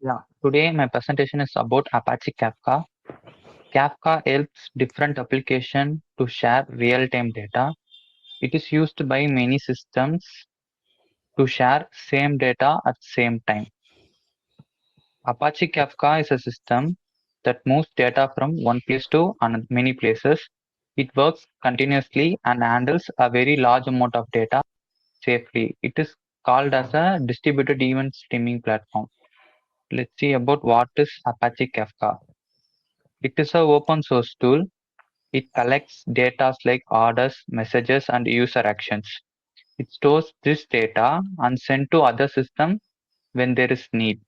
Yeah, today my presentation is about Apache Kafka. Kafka helps different applications to share real-time data. It is used by many systems to share same data at same time. Apache Kafka is a system that moves data from one place to many places. It works continuously and handles a very large amount of data safely. It is called as a distributed event streaming platform. Let's see about what is Apache Kafka. It is an open source tool. It collects data like orders, messages, and user actions. It stores this data and send to other system when there is need.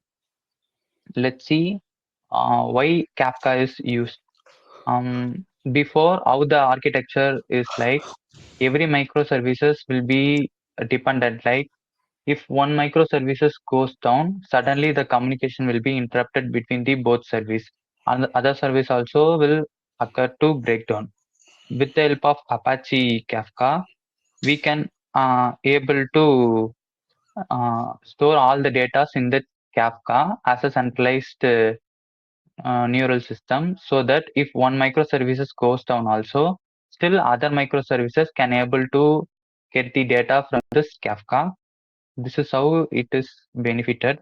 Let's see why Kafka is used. Before how the architecture is like every microservices will be dependent. Like if one microservices goes down, suddenly the communication will be interrupted between the both service, and the other service also will occur to breakdown. With the help of Apache Kafka, we can able to store all the data in the Kafka as a centralized neural system, so that if one microservices goes down also, still other microservices can able to get the data from this Kafka. This is how it is benefited.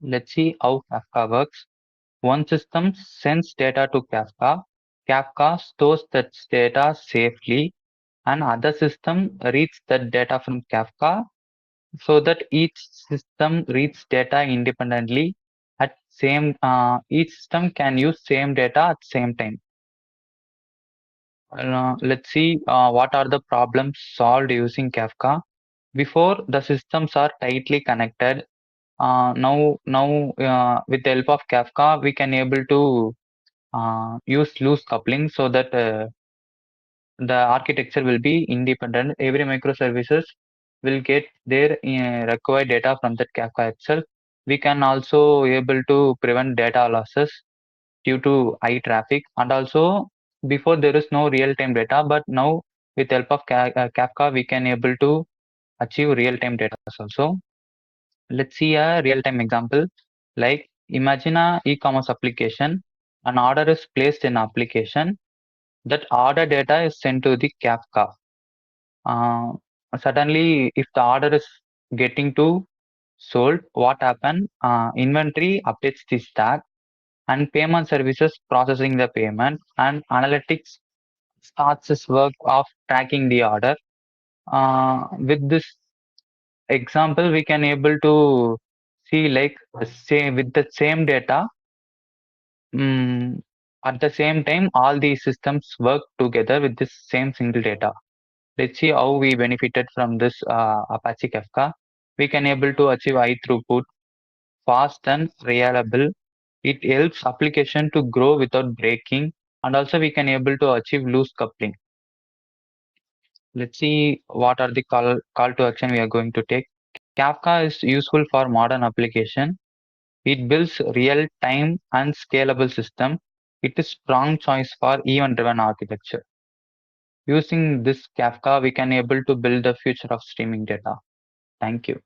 Let's see how Kafka works. One system sends data to Kafka. Kafka stores that data safely, and other system reads that data from Kafka, so that each system reads data independently at same each system can use same data at same time. Let's see what are the problems solved using Kafka. Before, the systems are tightly connected. Now with the help of Kafka, we can able to use loose coupling, so that the architecture will be independent. Every microservices will get their required data from that Kafka itself. We can also able to prevent data losses due to high traffic, and also before there is no real-time data, but now with help of Kafka, we can able to achieve real-time data also. Let's see a real-time example. Like imagine a e-commerce application. An order is placed in application. That order data is sent to the Kafka. Uh, Suddenly, if the order is getting to sold, what happen? Inventory updates the stack, and payment services processing the payment, and analytics starts its work of tracking the order. With this example, we can able to see like same with the same data. Mm, at the same time, all these systems work together with this same single data. Let's see how we benefited from this Apache Kafka. We can able to achieve high throughput, fast and reliable. It helps application to grow without breaking, and also we can able to achieve loose coupling. Let's see what are the call to action we are going to take. Kafka is useful for modern application. It builds real-time and scalable system. It is strong choice for event-driven architecture. Using this Kafka, we can able to build the future of streaming data. Thank you.